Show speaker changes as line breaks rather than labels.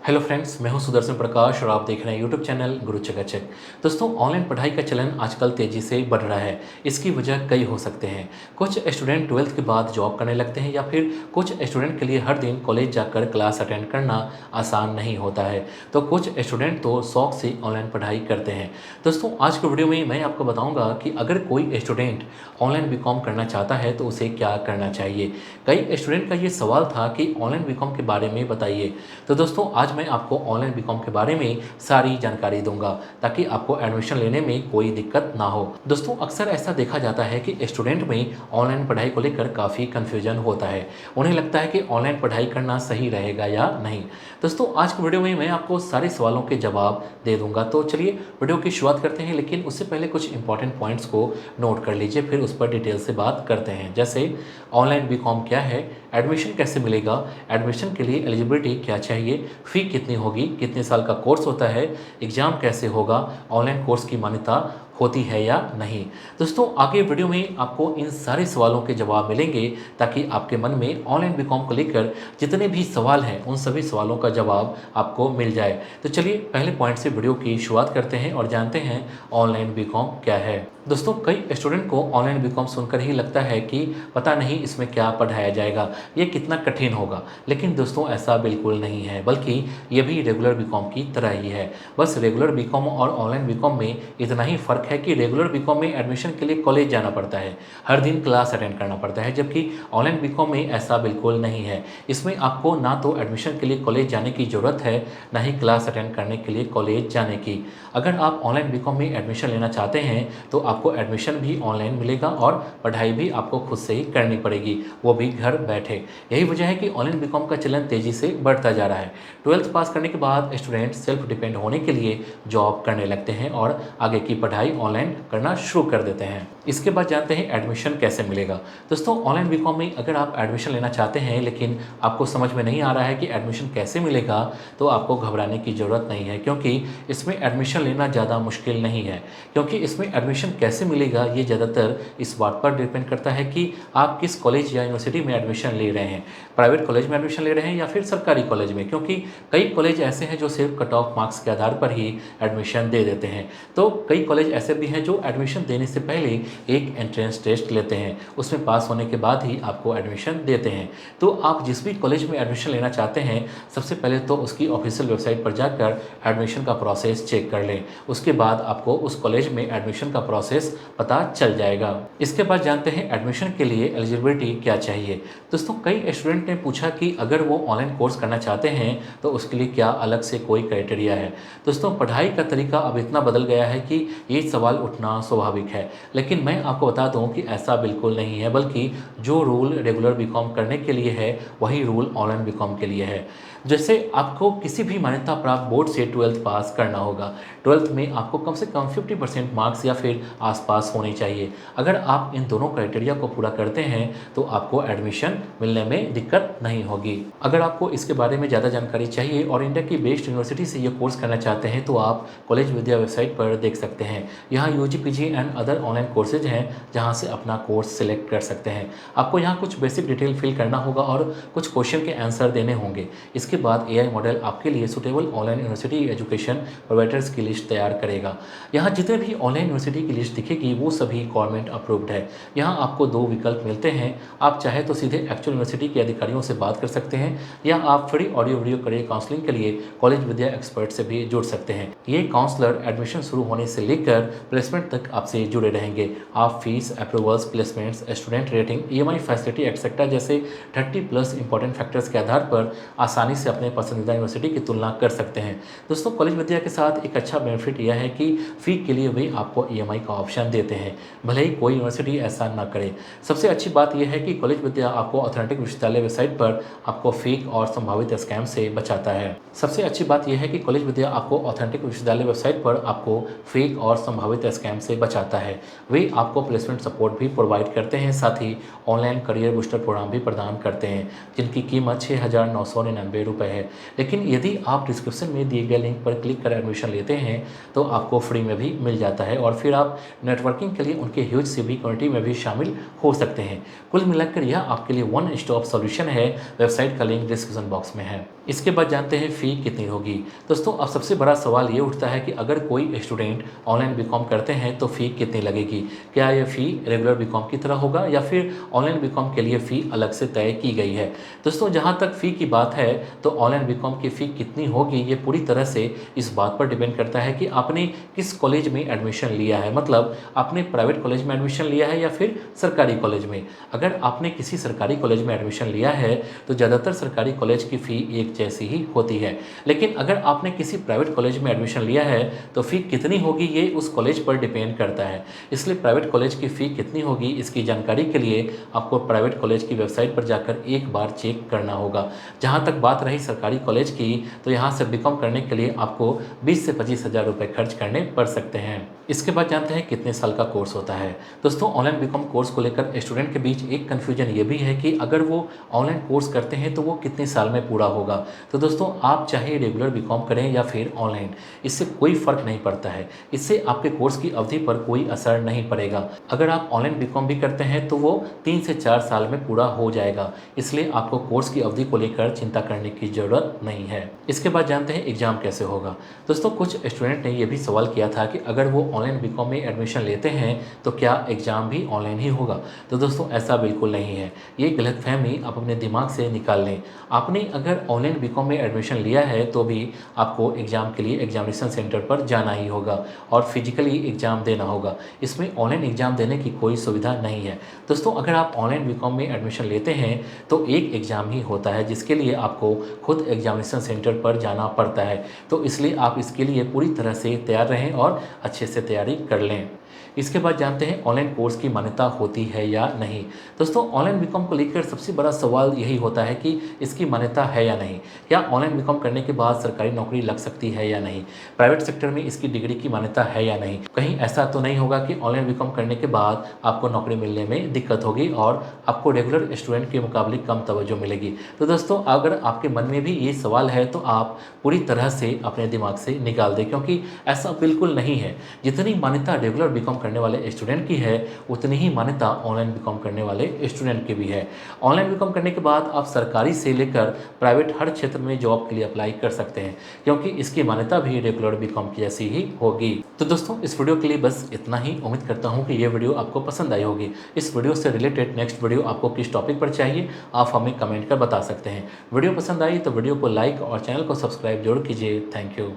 Hello friends, मैं हूं सुदर्शन प्रकाश और आप देख रहे हैं यूट्यूब चैनल गुरु चकाचक। दोस्तों, ऑनलाइन पढ़ाई का चलन आजकल तेज़ी से बढ़ रहा है। इसकी वजह कई हो सकते हैं। कुछ स्टूडेंट 12th के बाद जॉब करने लगते हैं या फिर कुछ स्टूडेंट के लिए हर दिन कॉलेज जाकर क्लास अटेंड करना आसान नहीं होता है। तो कुछ स्टूडेंट तो शौक से ऑनलाइन पढ़ाई करते हैं। दोस्तों, आज के वीडियो में मैं आपको बताऊँगा कि अगर कोई स्टूडेंट ऑनलाइन बीकॉम करना चाहता है तो उसे क्या करना चाहिए। कई स्टूडेंट का ये सवाल था कि ऑनलाइन बीकॉम के बारे में बताइए। तो दोस्तों, आज मैं आपको ऑनलाइन बीकॉम के बारे में सारी जानकारी दूंगा ताकि आपको एडमिशन लेने में कोई दिक्कत ना हो। दोस्तों, अक्सर ऐसा देखा जाता है कि स्टूडेंट में ऑनलाइन पढ़ाई को लेकर काफ़ी कन्फ्यूजन होता है। उन्हें लगता है कि ऑनलाइन पढ़ाई करना सही रहेगा या नहीं। दोस्तों, आज की वीडियो में मैं आपको सारे सवालों के जवाब दे दूंगा। तो चलिए वीडियो की शुरुआत करते हैं, लेकिन उससे पहले कुछ इंपॉर्टेंट पॉइंट्स को नोट कर लीजिए, फिर उस पर डिटेल से बात करते हैं। जैसे ऑनलाइन बीकॉम क्या है, एडमिशन कैसे मिलेगा, एडमिशन के लिए एलिजिबिलिटी क्या चाहिए, फ़ी कितनी होगी, कितने साल का कोर्स होता है, एग्ज़ाम कैसे होगा, ऑनलाइन कोर्स की मान्यता होती है या नहीं। दोस्तों, आगे वीडियो में आपको इन सारे सवालों के जवाब मिलेंगे ताकि आपके मन में ऑनलाइन बीकॉम को लेकर जितने भी सवाल हैं उन सभी सवालों का जवाब आपको मिल जाए। तो चलिए पहले पॉइंट से वीडियो की शुरुआत करते हैं और जानते हैं ऑनलाइन बीकॉम क्या है। दोस्तों, कई स्टूडेंट को ऑनलाइन बीकॉम सुनकर ही लगता है कि पता नहीं इसमें क्या पढ़ाया जाएगा, ये कितना कठिन होगा। लेकिन दोस्तों, ऐसा बिल्कुल नहीं है, बल्कि ये भी रेगुलर बीकॉम की तरह ही है। बस रेगुलर बीकॉम और ऑनलाइन बीकॉम में इतना ही फ़र्क है कि रेगुलर बीकॉम में एडमिशन के लिए कॉलेज जाना पड़ता है, हर दिन क्लास अटेंड करना पड़ता है, जबकि ऑनलाइन बीकॉम में ऐसा बिल्कुल नहीं है। इसमें आपको ना तो एडमिशन के लिए कॉलेज जाने की ज़रूरत है, ना ही क्लास अटेंड करने के लिए कॉलेज जाने की। अगर आप ऑनलाइन बीकॉम में एडमिशन लेना चाहते हैं तो आपको एडमिशन भी ऑनलाइन मिलेगा और पढ़ाई भी आपको खुद से ही करनी पड़ेगी, वो भी घर बैठे। यही वजह है कि ऑनलाइन बीकॉम का चलन तेज़ी से बढ़ता जा रहा है। 12th पास करने के बाद स्टूडेंट सेल्फ डिपेंड होने के लिए जॉब करने लगते हैं और आगे की पढ़ाई ऑनलाइन करना शुरू कर देते हैं। इसके बाद जानते हैं एडमिशन कैसे मिलेगा। दोस्तों, ऑनलाइन बीकॉम में अगर आप एडमिशन लेना चाहते हैं लेकिन आपको समझ में नहीं आ रहा है कि एडमिशन कैसे मिलेगा, तो आपको घबराने की ज़रूरत नहीं है, क्योंकि इसमें एडमिशन लेना ज़्यादा मुश्किल नहीं है। क्योंकि इसमें एडमिशन कैसे मिलेगा ये ज़्यादातर इस बात पर डिपेंड करता है कि आप किस कॉलेज या यूनिवर्सिटी में एडमिशन ले रहे हैं। प्राइवेट कॉलेज में एडमिशन ले रहे हैं या फिर सरकारी कॉलेज में, क्योंकि कई कॉलेज ऐसे हैं जो सिर्फ कट ऑफ मार्क्स के आधार पर ही एडमिशन दे देते हैं। तो कई कॉलेज ऐसे भी हैं जो एडमिशन देने से पहले एक एंट्रेंस टेस्ट लेते हैं, उसमें पास होने के बाद ही आपको एडमिशन देते हैं। तो आप जिस भी कॉलेज में एडमिशन लेना चाहते हैं, सबसे पहले तो उसकी ऑफिशियल वेबसाइट पर जाकर एडमिशन का प्रोसेस चेक कर लें। उसके बाद आपको उस कॉलेज में एडमिशन का प्रोसेस पता चल जाएगा। इसके बाद जानते हैं एडमिशन के लिए एलिजिबिलिटी क्या चाहिए। दोस्तों, कई स्टूडेंट ने पूछा कि अगर वो ऑनलाइन कोर्स करना चाहते हैं तो उसके लिए क्या अलग से कोई क्राइटेरिया है। दोस्तों, पढ़ाई का तरीका अब इतना बदल गया है कि ये सवाल उठना स्वाभाविक है, लेकिन मैं आपको बता दूं कि ऐसा बिल्कुल नहीं है, बल्कि जो रूल रेगुलर बीकॉम करने के लिए है वही रूल ऑनलाइन बीकॉम के लिए है। जैसे आपको किसी भी मान्यता प्राप्त बोर्ड से 12th पास करना होगा। 12th में आपको कम से कम 50% मार्क्स या फिर आसपास होने चाहिए। अगर आप इन दोनों क्राइटेरिया को पूरा करते हैं तो आपको एडमिशन मिलने में दिक्कत नहीं होगी। अगर आपको इसके बारे में ज़्यादा जानकारी चाहिए और इंडिया की बेस्ट यूनिवर्सिटी से ये कोर्स करना चाहते हैं तो आप कॉलेज विद्या वेबसाइट पर देख सकते हैं। यहाँ UG, PG and other online courses हैं जहाँ से अपना कोर्स सिलेक्ट कर सकते हैं। आपको यहाँ कुछ बेसिक डिटेल फिल करना होगा और कुछ क्वेश्चन के आंसर देने होंगे। इसके बाद एआई मॉडल आपके लिए suitable online university education providers की लिस्ट तैयार करेगा। यहाँ जितने भी ऑनलाइन यूनिवर्सिटी की लिस्ट दिखेगी वो सभी गवर्नमेंट अप्रूव्ड है। यहाँ आपको दो विकल्प मिलते हैं। आप चाहे तो सीधे एक्चुअल यूनिवर्सिटी के अधिकारियों से बात कर सकते हैं या आप free audio video career counselling के लिए कॉलेज विद्या एक्सपर्ट से भी जुड़ सकते हैं। ये काउंसलर एडमिशन शुरू होने से लेकर प्लेसमेंट तक आपसे जुड़े रहेंगे। आप fees, approvals, placements, student rating, EMI facility etcetera जैसे 30+ इंपॉर्टेंट फैक्टर्स के आधार पर आसानी से अपने पसंदीदा यूनिवर्सिटी की तुलना कर सकते हैं। दोस्तों, कॉलेज विद्या के साथ एक अच्छा बेनिफिट यह है कि फ़ी के लिए वे आपको ईएमआई का ऑप्शन देते हैं, भले ही कोई यूनिवर्सिटी ऐसा ना करे। सबसे अच्छी बात यह है कि कॉलेज विद्या आपको ऑथेंटिक विश्वविद्यालय वेबसाइट पर आपको फेक और संभावित स्कैम से बचाता है। सबसे अच्छी बात यह है कि कॉलेज विद्या आपको ऑथेंटिक विश्वविद्यालय वेबसाइट पर आपको फेक और संभावित स्कैम से बचाता है। वे आपको प्लेसमेंट सपोर्ट भी प्रोवाइड करते हैं, साथ ही ऑनलाइन करियर बूस्टर प्रोग्राम भी प्रदान करते हैं जिनकी कीमत 6,999 रुपये है। लेकिन यदि आप डिस्क्रिप्शन में दिए गए लिंक पर क्लिक कर एडमिशन लेते हैं तो आपको फ्री में भी मिल जाता है और फिर आप नेटवर्किंग के लिए उनके ह्यूज सीवी कम्युनिटी में भी शामिल हो सकते हैं। कुल मिलाकर यह आपके लिए वन स्टॉप सॉल्यूशन है। वेबसाइट का लिंक डिस्क्रिप्शन बॉक्स में है। इसके बाद जानते हैं फ़ी कितनी होगी। दोस्तों अब सबसे बड़ा सवाल ये उठता है कि अगर कोई स्टूडेंट ऑनलाइन बीकॉम करते हैं तो फ़ी कितनी लगेगी? क्या यह फ़ी रेगुलर बीकॉम की तरह होगा या फिर ऑनलाइन बीकॉम के लिए फ़ी अलग से तय की गई है? दोस्तों जहाँ तक फ़ी की बात है तो ऑनलाइन बीकॉम की फ़ी कितनी होगी ये पूरी तरह से इस बात पर डिपेंड करता है कि आपने किस कॉलेज में एडमिशन लिया है। मतलब आपने प्राइवेट कॉलेज में एडमिशन लिया है या फिर सरकारी कॉलेज में। अगर आपने किसी सरकारी कॉलेज में एडमिशन लिया है तो ज़्यादातर सरकारी कॉलेज की फ़ी एक जैसी ही होती है। लेकिन अगर आपने किसी प्राइवेट कॉलेज में एडमिशन लिया है तो फ़ी कितनी होगी ये उस कॉलेज पर डिपेंड करता है। इसलिए प्राइवेट कॉलेज की फ़ी कितनी होगी इसकी जानकारी के लिए आपको प्राइवेट कॉलेज की वेबसाइट पर जाकर एक बार चेक करना होगा। जहाँ तक बात रही सरकारी कॉलेज की तो यहाँ से बीकॉम करने के लिए आपको 20 से 25 हज़ार रुपये खर्च करने पड़ सकते हैं। इसके बाद जानते हैं कितने साल का कोर्स होता है। दोस्तों ऑनलाइन बीकॉम कोर्स को लेकर स्टूडेंट के बीच एक कन्फ्यूजन ये भी है कि अगर वो ऑनलाइन कोर्स करते हैं तो वो कितने साल में पूरा होगा। तो दोस्तों आप चाहे रेगुलर बीकॉम करें या फिर ऑनलाइन, इससे कोई फ़र्क नहीं पड़ता है। इससे आपके कोर्स की अवधि पर कोई असर नहीं पड़ेगा। अगर आप ऑनलाइन बीकॉम भी करते हैं तो वो 3 से 4 साल में पूरा हो जाएगा। इसलिए आपको कोर्स की अवधि को लेकर चिंता करने की ज़रूरत नहीं है। इसके बाद जानते हैं एग्ज़ाम कैसे होगा। दोस्तों कुछ स्टूडेंट ने ये भी सवाल किया था कि अगर वो ऑनलाइन बीकॉम में एडमिशन लेते हैं तो क्या एग्ज़ाम भी ऑनलाइन ही होगा। तो दोस्तों ऐसा बिल्कुल नहीं है। ये गलतफ़हमी आप अपने दिमाग से निकाल लें। आपने अगर ऑनलाइन बीकॉम में एडमिशन लिया है तो भी आपको एग्ज़ाम के लिए एग्जामिनेशन सेंटर पर जाना ही होगा और फिजिकली एग्ज़ाम देना होगा। इसमें ऑनलाइन एग्ज़ाम देने की कोई सुविधा नहीं है। दोस्तों अगर आप ऑनलाइन बीकॉम में एडमिशन लेते हैं तो एक एग्ज़ाम ही होता है जिसके लिए आपको खुद एग्जामिनेशन सेंटर पर जाना पड़ता है। तो इसलिए आप इसके लिए पूरी तरह से तैयार रहें और अच्छे से तैयारी कर लें। इसके बाद जानते हैं ऑनलाइन कोर्स की मान्यता होती है या नहीं। दोस्तों ऑनलाइन बीकॉम को लेकर सबसे बड़ा सवाल यही होता है कि इसकी मान्यता है या नहीं। क्या ऑनलाइन बीकॉम करने के बाद सरकारी नौकरी लग सकती है या नहीं। प्राइवेट सेक्टर में इसकी डिग्री की मान्यता है या नहीं। कहीं ऐसा तो नहीं होगा कि ऑनलाइन बीकॉम करने के बाद आपको नौकरी मिलने में दिक्कत होगी और आपको रेगुलर स्टूडेंट के मुकाबले कम तवज्जो मिलेगी। तो दोस्तों अगर आपके मन में भी ये सवाल है तो आप पूरी तरह से अपने दिमाग से निकाल दें, क्योंकि ऐसा बिल्कुल नहीं है। जितनी मान्यता रेगुलर बीकॉम करने वाले स्टूडेंट की है उतनी ही मान्यता ऑनलाइन बीकॉम करने वाले स्टूडेंट की भी है। ऑनलाइन बीकॉम करने के बाद आप सरकारी से लेकर प्राइवेट हर क्षेत्र में जॉब के लिए अप्लाई कर सकते हैं, क्योंकि इसकी मान्यता भी रेगुलर बीकॉम की जैसी ही होगी। तो दोस्तों इस वीडियो के लिए बस इतना ही। उम्मीद करता हूँ कि ये वीडियो आपको पसंद आई होगी। इस वीडियो से रिलेटेड नेक्स्ट वीडियो आपको किस टॉपिक पर चाहिए आप हमें कमेंट कर बता सकते हैं। वीडियो पसंद आई तो वीडियो को लाइक और चैनल को सब्सक्राइब जरूर कीजिए। Thank you.